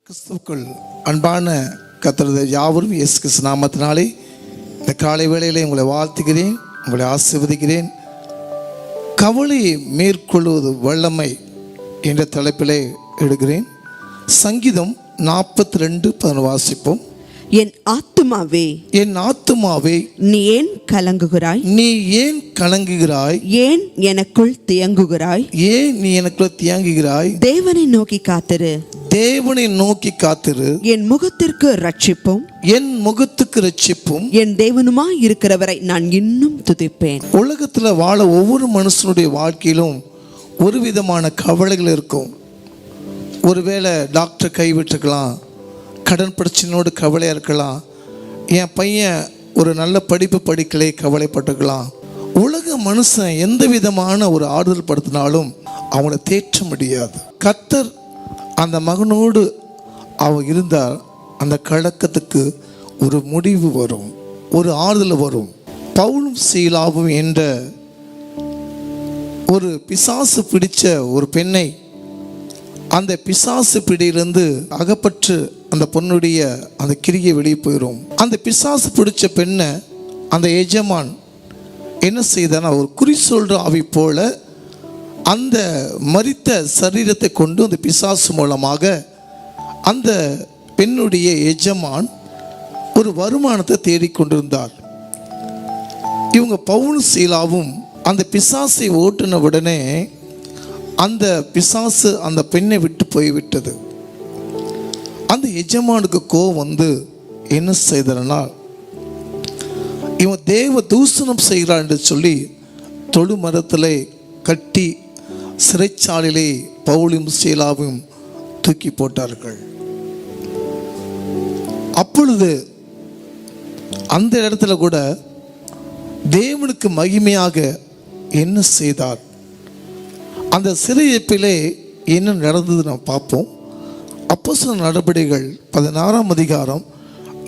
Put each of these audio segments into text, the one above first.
கிறிஸ்துவுக்குள் அன்பான கர்த்தருடைய யாவரும் இயேசு கிறிஸ்து நாமத்தினாலே இந்த காலை வேளையிலே உங்களை வாழ்த்துகிறேன், உங்களை ஆசீர்வதிக்கிறேன். கவலையை மேற்கொள்வது வல்லமை என்ற தலைப்பிலே எடுக்கிறேன். சங்கீதம் 42:11 வாசிப்போம். என் ஆத்துமாவே, என் ஆத்துமாவே, நீ ஏன் கலங்குகிறாய்? நீ ஏன் கலங்குகிறாய்? ஏன் எனக்குள் தியங்குகிறாய்? ஏன் நீ எனக்குள்ள தியாங்குகிறாய்? தேவனை நோக்கி காத்திரு, தேவனை நோக்கி காத்திரு. என் முகத்திற்கு ரட்சிப்பும், என் முகத்துக்கு ரட்சிப்பும், என் தேவனுமாய் இருக்கிறவரை நான் இன்னும் துதிப்பேன். உலகத்துல வாழ ஒவ்வொரு மனுஷனுடைய வாழ்க்கையிலும் ஒரு விதமான கவலைகள் இருக்கும். ஒருவேளை டாக்டர் கைவிட்டுருக்கலாம், கடன் பிரச்சனையோடு கவலையாக இருக்கலாம், என் பையன் ஒரு நல்ல படிப்பு படிக்கலை கவலைப்பட்டுக்கலாம். உலக மனுஷன் எந்த விதமான ஒரு ஆறுதல் படுத்தினாலும் அவங்கள தேற்ற முடியாது. கர்த்தர் அந்த மகனோடு அவன் இருந்தால் அந்த கலக்கத்துக்கு ஒரு முடிவு வரும், ஒரு ஆறுதல் வரும். பவுலும் சீலாவும் என்ற ஒரு பிசாசு பிடிச்ச ஒரு பெண்ணை அந்த பிசாசு பிடியிலிருந்து அகப்பற்று அந்த பொண்ணுடைய அந்த கிரியை வெளியே போயிடும். அந்த பிசாசு பிடிச்ச பெண்ணை அந்த எஜமான் என்ன செய்தான்னா, ஒரு குறி சொல்ற ஆவி போல அந்த மரித்த சரீரத்தை கொண்டு அந்த பிசாசு மூலமாக அந்த பெண்ணுடைய எஜமான் ஒரு வருமானத்தை தேடிக்கொண்டிருந்தார். இவங்க பவுல் சீலாவும் அந்த பிசாசை ஓட்டின உடனே அந்த பிசாசு அந்த பெண்ணை விட்டு போய்விட்டது. அந்த எஜமானுக்கு கோபம் வந்து என்ன செய்தனா, இவன் தேவ தூஷணம் செய்கிறான் என்று சொல்லி தொழு மரத்திலே கட்டி சிறைச்சாலையிலே பவுலும் சீலாவும் தூக்கி போட்டார்கள். அப்பொழுது அந்த இடத்துல கூட தேவனுக்கு மகிமையாக என்ன செய்தார், அந்த சிறையிருப்பிலே என்ன நடந்தது நாம் பார்ப்போம். அப்போஸ்தலர் நடபடிகள் 16ஆம் அதிகாரம்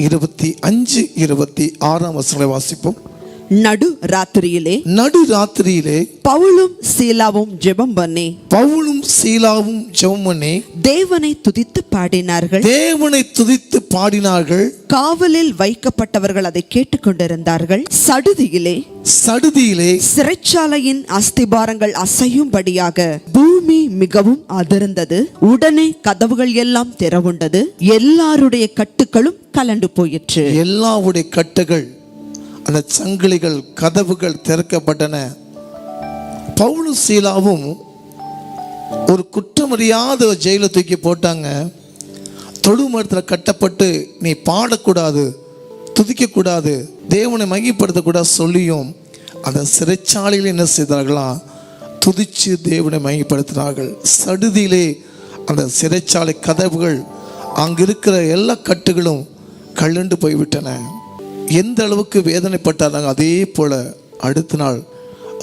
25-26 வசனங்களை வாசிப்போம். நடு ராத்திரியிலே பவுலும் சீலாவும் ஜெபம் பண்ணி தேவனை துதித்து பாடினார்கள். காவலில் வைக்கப்பட்டவர்கள் அதை கேட்டுக்கொண்டிருந்தார்கள். சடுதியிலே சிறைச்சாலையின் அஸ்திபாரங்கள் அசையும்படியாக பூமி மிகவும் அதிர்ந்தது. உடனே கதவுகள் எல்லாம் திறவுண்டது, எல்லாருடைய கட்டுகளும் கலண்டு போயிற்று. எல்லாருடைய கட்டுகள், அந்த சங்கிலிகள், கதவுகள் திறக்கப்பட்டன. பவுலும் சீலாவும் ஒரு குற்றமறியாத ஜெயில தூக்கி போட்டாங்க. தொழு மரத்தில் கட்டப்பட்டு நீ பாடக்கூடாது, துதிக்கக்கூடாது, தேவனை மையப்படுத்தக்கூடாது சொல்லியும் அந்த சிறைச்சாலையில் என்ன செய்தார்களாம், துதிச்சு தேவனை மையப்படுத்தினார்கள். சடுதியிலே அந்த சிறைச்சாலை கதவுகள், அங்கிருக்கிற எல்லா கட்டுகளும் கழண்டு போய்விட்டன. எந்த அளவுக்கு வேதனைப்பட்டாங்க, அதே போல அடுத்த நாள்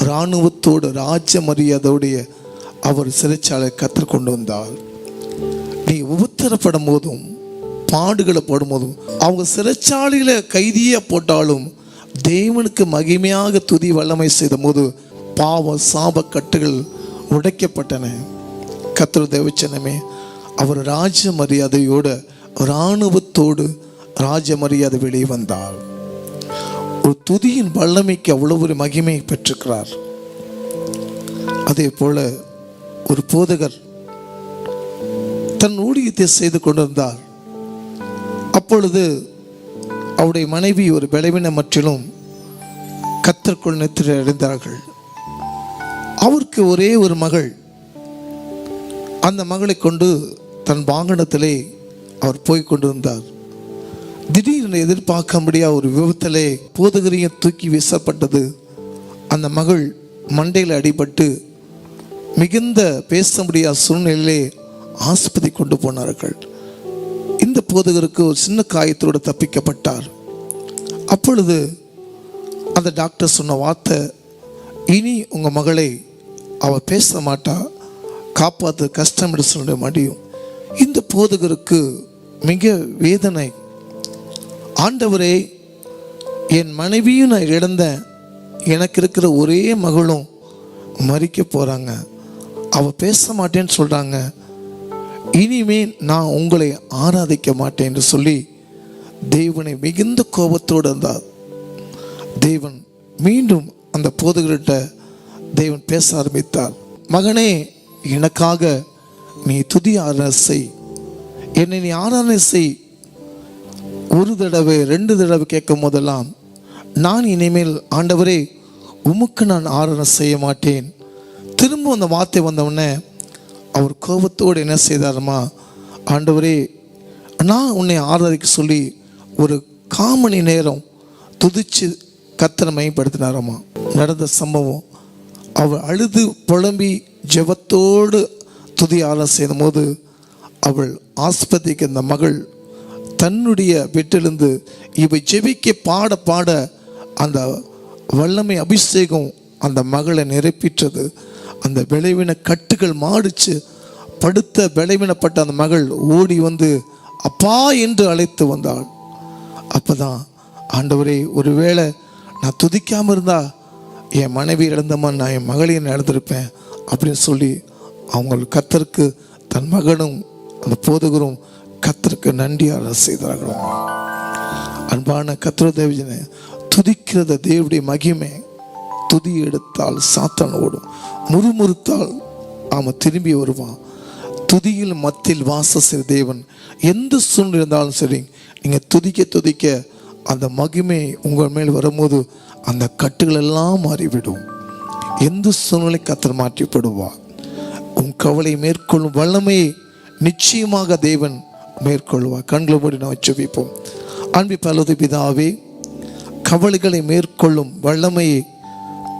இராணுவத்தோடு ராஜ மரியாதையோடைய அவர் சிறைச்சாலை கற்றுக் கொண்டு வந்தார். நீ உபத்திரப்படும் போதும் பாடுகளை படும் போதும் அவங்க சிறைச்சாலையில கைதியா போட்டாலும் தேவனுக்கு மகிமையாக துதி வல்லமை செய்த போது பாவ சாப கட்டுகள் உடைக்கப்பட்டன. கர்த்தர் தேவச்சனமே, அவர் ராஜ மரியாதையோட இராணுவத்தோடு ராஜ மரியாதை வெளியே வந்தார். ஒரு துதியின் வல்லமைக்கு அவ்வளவு ஒரு மகிமை பெற்றிருக்கிறார். அதே போல ஒரு போதகர் தன் ஊழியத்தை செய்து கொண்டிருந்தார். அப்பொழுது அவருடைய மனைவி ஒரு பலவீன மற்றிலும் கர்த்தருக்குள் நித்திரை அடைந்தார்கள். அவருக்கு ஒரே ஒரு மகள். அந்த மகளை கொண்டு தன் வாகனத்திலே அவர் போய் கொண்டிருந்தார். திடீரென எதிர்பார்க்க முடியாத ஒரு விபத்திலே போதகரையும் தூக்கி வீசப்பட்டது. அந்த மகள் மண்டையில் அடிபட்டு மிகுந்த பேச முடியாத சூழ்நிலையிலே ஆஸ்பத்திரி கொண்டு போனார்கள். இந்த போதகருக்கு ஒரு சின்ன காயத்தோடு தப்பிக்கப்பட்டார். அப்பொழுது அந்த டாக்டர் சொன்ன வார்த்தை, இனி உங்கள் மகளை அவள் பேச மாட்டா, காப்பாற்ற கஷ்டம் என்று சொல்ல முடியும். இந்த போதகருக்கு மிக வேதனை. ஆண்டவரே, என் மனைவியும் நான் இழந்தேன், எனக்கு இருக்கிற ஒரே மகளும் மறிக்க போகிறாங்க, அவள் பேச மாட்டேன்னு சொல்கிறாங்க, இனிமேல் நான் உங்களை ஆராதிக்க மாட்டேன் என்று சொல்லி தேவனை மிகுந்த கோபத்தோடு இருந்தார். தேவன் மீண்டும் அந்த போதகர்கிட்ட தேவன் பேச ஆரம்பித்தார். மகனே, எனக்காக நீ துதி ஆராதனை செய், என்னை நீ ஆராதனை செய். ஒரு தடவை 2 தடவை கேட்கும் போதெல்லாம் நான் இனிமேல் ஆண்டவரே உமக்கு நான் ஆராதனை செய்ய மாட்டேன். திரும்ப அந்த வார்த்தை வந்தவுடனே அவர் கோபத்தோடு என்ன செய்தாருமா, ஆண்டவரே நான் உன்னை ஆராதிக்க சொல்லி ஒரு 1/4 மணி நேரம் துதிச்சு கர்த்தரை மையப்படுத்தினாராமா. நடந்த சம்பவம், அவள் அழுது புலம்பி ஜெபத்தோடு துதி ஆராதனை செய்யும் போது அவள் ஆஸ்பத்திரிக்கு அந்த மகள் தன்னுடைய வீட்டிலிருந்து இவை ஜெபிக்க பாட பாட அந்த வல்லமை அபிஷேகம் அந்த மகளை நிரப்பிற்றது. அந்த விளைவின கட்டுகள் மாடிச்சு படுத்த விளைவினப்பட்ட அந்த மகள் ஓடி வந்து அப்பா என்று அழைத்து வந்தாள். அப்போதான் ஆண்டவரே, ஒருவேளை நான் துதிக்காமல் இருந்தா என் மனைவி இழந்தம்மா, நான் என் மகளையும் இழந்திருப்பேன் அப்படின்னு சொல்லி அவங்க கர்த்தருக்கு தன் மகனும் அந்த போதகரும் கர்த்தருக்கு நன்றி ஆராதனை செய்தார்கள். அன்பான கர்த்தர் தேவஜனே, துதிக்கிறத தேவனுடைய மகிமை. துதி எடுத்தால் சாத்தான் ஓடும், முறுமுறுத்தால் அவன் திரும்பி வருவான். துதியில் மத்தியில் வாச செய்த தேவன் எந்த சூழ்நிலை இருந்தாலும் சரி, நீங்கள் துதிக்க துதிக்க அந்த மகிமை உங்கள் மேல் வரும்போது அந்த கட்டுகள் எல்லாம் மாறிவிடும். எந்த சூழ்நிலை கர்த்தர் மாற்றிப்படுவார். உன் கவலை மேற்கொள்ளும் வல்லமையை நிச்சயமாக தேவன் மேற்கொள்வார். கண்களை மூடி நாம் ஜெபிப்போம். அன்பு பரலோக பிதாவே, கவலைகளை மேற்கொள்ளும் வல்லமையை,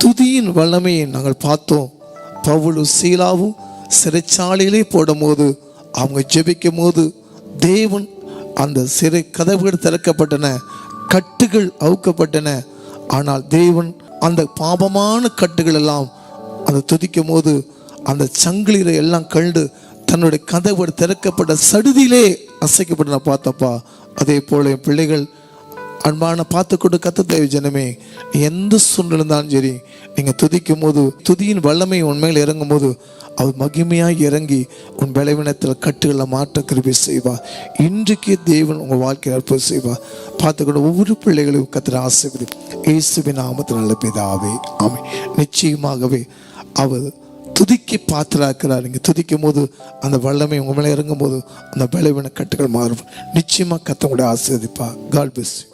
துதியின் வல்லமையை நாங்கள் பார்த்தோம். பவுலும் சீலாவும் சிறைச்சாலையிலே போடும்போது அவங்க ஜெபிக்கும் போது தேவன் அந்த சிறை கதவுகள் திறக்கப்பட்டன, கட்டுகள் அவுக்கப்பட்டன. ஆனால் தேவன் அந்த பாபமான கட்டுகள் எல்லாம் அந்த துதிக்கும் போது அந்த சங்கிலிரை எல்லாம் கண்டு தன்னுடைய கதவு திறக்கப்பட்ட சடுதியிலே அசைக்கப்பட்ட பார்த்தப்பா. அதே போல என் பிள்ளைகள் அன்பான பார்த்துக்கொண்டு கர்த்தர் தேவ ஜனமே, எந்த சூழ்நிலை இருந்தாலும் சரி, நீங்கள் துதிக்கும் போது துதியின் வல்லமை உண்மையில் இறங்கும் போது அவர் மகிமையாக இறங்கி உன் பலவீனத்தில் கட்டுகளை மாற்ற கிருபை செய்வார். இன்றைக்கு தேவன் உங்கள் வாழ்க்கையை அற்புதம் செய்வார். பார்த்துக்கொண்டு ஒவ்வொரு பிள்ளைகளையும் கர்த்தர் ஆசீர்வதி. இயேசுவின் நாமத்தில் நல்ல பிதாவே, ஆமென். நிச்சயமாகவே அவர் துதிக்க பாத்திராக்கிறார். நீங்கள் துதிக்கும் போது அந்த வல்லமை உங்கள் மேலே இறங்கும் போது அந்த பலவீன கட்டுகள் மாறும். நிச்சயமாக கர்த்தர் உங்களை ஆசீர்வதிப்பார். God bless you.